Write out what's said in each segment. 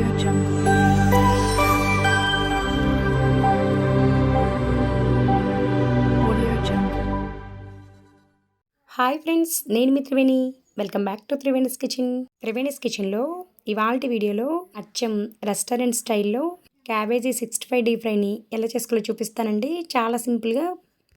Audio Jungle. Audio Jungle. Hi friends, నేను మీ Triveni. Welcome back to Triveni's kitchen. Triveni's కిచెన్లో ఇవాల్టి వీడియోలో అచ్చం రెస్టారెంట్ స్టైల్లో క్యాబేజీ 65 డీప్ ఫ్రైని ఎలా చేసుకోవాలో చూపిస్తానండి. చాలా సింపుల్గా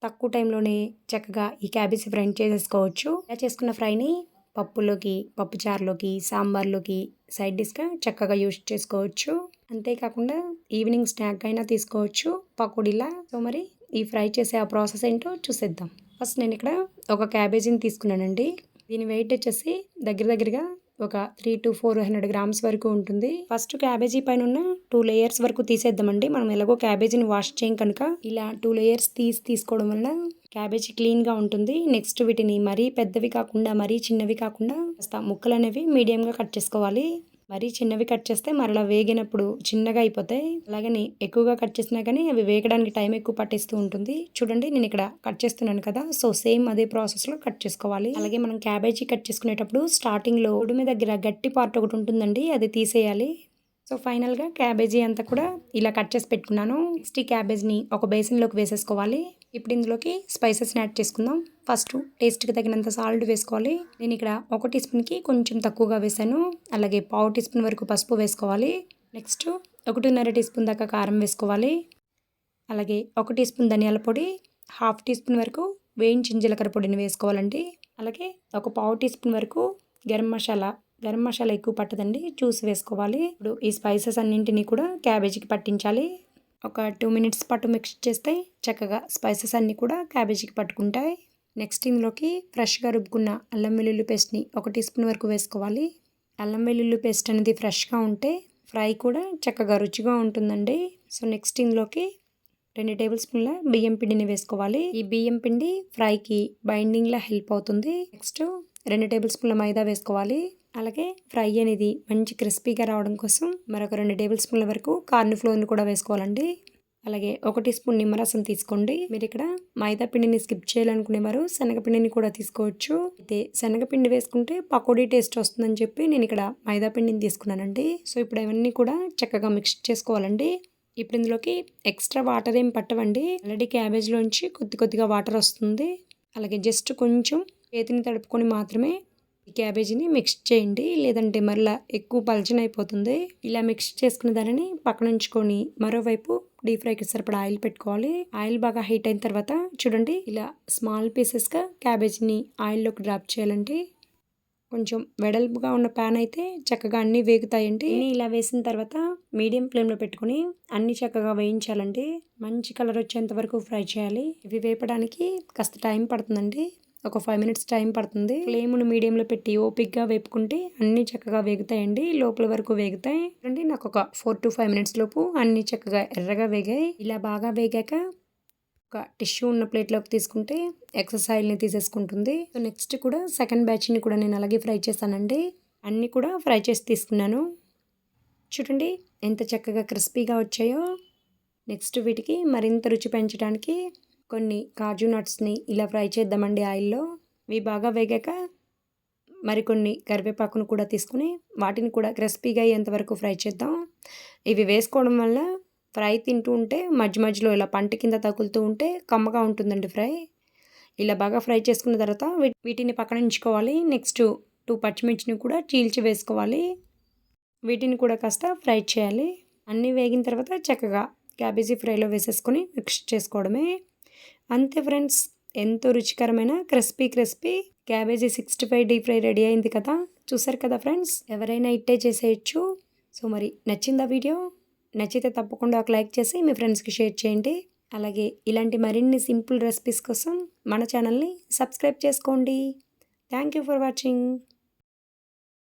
తక్కువ టైంలోనే చక్కగా ఈ క్యాబేజీ ఫ్రైని చేసేసుకోవచ్చు. ఇలా చేసుకున్న ఫ్రైని పప్పులోకి, పప్పుచారులోకి, సాంబార్లోకి సైడ్ డిష్గా చక్కగా యూజ్ చేసుకోవచ్చు. అంతేకాకుండా ఈవినింగ్ స్నాక్ అయినా తీసుకోవచ్చు పకోడీలా. సో మరి ఈ ఫ్రై చేసే ఆ ప్రాసెస్ ఏంటో చూసేద్దాం. ఫస్ట్ నేను ఇక్కడ ఒక క్యాబేజీని తీసుకున్నానండి. దీని వెయిట్ వచ్చేసి దగ్గరగా ఒక 300 to 400 గ్రామ్స్ వరకు ఉంటుంది. ఫస్ట్ క్యాబేజీ పైన ఉన్న 2 లేయర్స్ వరకు తీసేద్దామండి. మనం ఎలాగో క్యాబేజీని వాష్ చేయం కనుక ఇలా 2 లేయర్స్ తీసుకోవడం వల్ల క్యాబేజీ క్లీన్గా ఉంటుంది. నెక్స్ట్ వీటిని మరీ పెద్దవి కాకుండా మరీ చిన్నవి కాకుండా కాస్త ముక్కలు అనేవి మీడియంగా కట్ చేసుకోవాలి. మరీ చిన్నవి కట్ చేస్తే మరలా వేగినప్పుడు చిన్నగా అయిపోతాయి. అలాగని ఎక్కువగా కట్ చేసినా కానీ అవి వేగడానికి టైం ఎక్కువ పట్టిస్తూ ఉంటుంది. చూడండి, నేను ఇక్కడ కట్ చేస్తున్నాను కదా, సో సేమ్ అదే ప్రాసెస్లో కట్ చేసుకోవాలి. అలాగే మనం క్యాబేజీ కట్ చేసుకునేటప్పుడు స్టార్టింగ్లో ఉడిమి దగ్గర గట్టి పార్ట్ ఒకటి ఉంటుందండి, అది తీసేయాలి. సో ఫైనల్గా క్యాబేజీ అంతా కూడా ఇలా కట్ చేసి పెట్టుకున్నాను. నెక్స్ట్ ఈ క్యాబేజ్ని ఒక బేసిన్లోకి వేసేసుకోవాలి. ఇప్పుడు ఇందులోకి స్పైసెస్ని యాడ్ చేసుకుందాం. ఫస్ట్ టేస్ట్కి తగినంత సాల్ట్ వేసుకోవాలి. నేను ఇక్కడ 1 టీ స్పూన్కి కొంచెం తక్కువగా వేసాను. అలాగే 1/2 టీ స్పూన్ వరకు పసుపు వేసుకోవాలి. నెక్స్ట్ 1.5 టీ స్పూన్ దాకా కారం వేసుకోవాలి. అలాగే 1 టీ స్పూన్ ధనియాల పొడి, 1/2 టీ స్పూన్ వరకు వేయించిన జీలకర్ర పొడిని వేసుకోవాలండి. అలాగే ఒక 1/4 టీ స్పూన్ వరకు గరం మసాలా ఎక్కువ పట్టదండి, చూసి వేసుకోవాలి. ఇప్పుడు ఈ స్పైసెస్ అన్నింటినీ కూడా క్యాబేజీకి పట్టించాలి. ఒక 2 మినిట్స్ పాటు మిక్స్ చేస్తే చక్కగా స్పైసెస్ అన్నీ కూడా క్యాబేజీకి పట్టుకుంటాయి. నెక్స్ట్ ఇందులోకి ఫ్రెష్గా రుబ్బుకున్న అల్లం వెల్లుల్లి పేస్ట్ని 1 టీ స్పూన్ వరకు వేసుకోవాలి. అల్లం వెల్లుల్లి పేస్ట్ అనేది ఫ్రెష్గా ఉంటే ఫ్రై కూడా చక్కగా రుచిగా ఉంటుందండి. సో నెక్స్ట్ ఇందులోకి 2 టేబుల్ స్పూన్ల బియ్యం పిండిని వేసుకోవాలి. ఈ బియ్యం పిండి ఫ్రైకి బైండింగ్లా హెల్ప్ అవుతుంది. నెక్స్ట్ 2 టేబుల్ స్పూన్ల మైదా వేసుకోవాలి. అలాగే ఫ్రై అనేది మంచి క్రిస్పీగా రావడం కోసం మరొక 2 టేబుల్ స్పూన్ల వరకు కార్న్ ఫ్లోర్ని కూడా వేసుకోవాలండి. అలాగే 1 టీ స్పూన్ నిమ్మరసం తీసుకోండి. మీరు ఇక్కడ మైదా పిండిని స్కిప్ చేయాలనుకునేవారు శనగపిండిని కూడా తీసుకోవచ్చు. అయితే శనగపిండి వేసుకుంటే పకోడీ టేస్ట్ వస్తుందని చెప్పి నేను ఇక్కడ మైదా పిండిని తీసుకున్నానండి. సో ఇప్పుడు అవన్నీ కూడా చక్కగా మిక్స్ చేసుకోవాలండి. ఇప్పుడు ఇందులోకి ఎక్స్ట్రా వాటర్ ఏం పట్టవండి. ఆల్రెడీ క్యాబేజ్లోంచి కొద్దిగా వాటర్ వస్తుంది. అలాగే జస్ట్ కొంచెం చేతిని తడుపుకొని మాత్రమే ఈ క్యాబేజీని మిక్స్ చేయండి, లేదంటే మరలా ఎక్కువ పలచనైపోతుంది. ఇలా మిక్స్ చేసుకున్న దానిని పక్కన ఉంచుకొని మరోవైపు డీప్ ఫ్రైకి సరిపడా ఆయిల్ పెట్టుకోవాలి. ఆయిల్ బాగా హీట్ అయిన తర్వాత చూడండి, ఇలా స్మాల్ పీసెస్గా క్యాబేజీని ఆయిల్లోకి డ్రాప్ చేయాలండి. కొంచెం వెడల్పుగా ఉన్న ప్యాన్ అయితే చక్కగా అన్నీ వేగుతాయండి. ఇలా వేసిన తర్వాత మీడియం ఫ్లేమ్లో పెట్టుకొని అన్నీ చక్కగా వేయించాలండి. మంచి కలర్ వచ్చేంత వరకు ఫ్రై చేయాలి. ఇవి వేపడానికి కాస్త టైం పడుతుందండి, ఒక 5 మినిట్స్ టైం పడుతుంది. ఫ్లేమ్ను మీడియంలో పెట్టి ఓపిక్గా వేపుకుంటే అన్నీ చక్కగా వేగుతాయండి, లోపల వరకు వేగుతాయి. అంటే నాకు ఒక 4 to 5 మినిట్స్ లోపు అన్నీ చక్కగా ఎర్రగా వేగాయి. ఇలా బాగా వేగాక ఒక టిష్యూ ఉన్న ప్లేట్లోకి తీసుకుంటే ఎక్సెస్ ఆయిల్ని తీసేసుకుంటుంది. సో నెక్స్ట్ కూడా సెకండ్ బ్యాచ్ని కూడా నేను అలాగే ఫ్రై చేశానండి. అన్నీ కూడా ఫ్రై చేసి తీసుకున్నాను. చూడండి ఎంత చక్కగా క్రిస్పీగా వచ్చాయో. నెక్స్ట్ వీటికి మరింత రుచి పెంచడానికి కొన్ని కాజు నట్స్ని ఇలా ఫ్రై చేద్దామండి ఆయిల్లో. ఇవి బాగా వేగాక మరికొన్ని కరివేపాకును కూడా తీసుకుని వాటిని కూడా క్రిస్పీగా అయ్యేంతవరకు ఫ్రై చేద్దాం. ఇవి వేసుకోవడం వల్ల ఫ్రై తింటూ ఉంటే మధ్యలో ఇలా పంట కింద తగులుతూ ఉంటే కమ్మగా ఉంటుందండి ఫ్రై. ఇలా బాగా ఫ్రై చేసుకున్న తర్వాత వీటిని పక్కన ఉంచుకోవాలి. నెక్స్ట్ 2 పచ్చిమిర్చిని కూడా చీల్చి వేసుకోవాలి. వీటిని కూడా కాస్త ఫ్రై చేయాలి. అన్నీ వేగిన తర్వాత చక్కగా క్యాబేజీ ఫ్రైలో వేసేసుకొని మిక్స్ చేసుకోవడమే. అంతే ఫ్రెండ్స్, ఎంతో రుచికరమైన crispy cabbage 65 deep fry ready అయింది కదా. చూసారు కదా ఫ్రెండ్స్, ఎవరైనా ఇట్టే చేసేయచ్చు. సో మరి నచ్చిందా వీడియో? నచ్చితే తప్పకుండా ఒక లైక్ చేసి మీ ఫ్రెండ్స్కి షేర్ చేయండి. అలాగే ఇలాంటి మరిన్ని సింపుల్ రెసిపీస్ కోసం మన ఛానల్ని సబ్స్క్రైబ్ చేసుకోండి. Thank you for watching.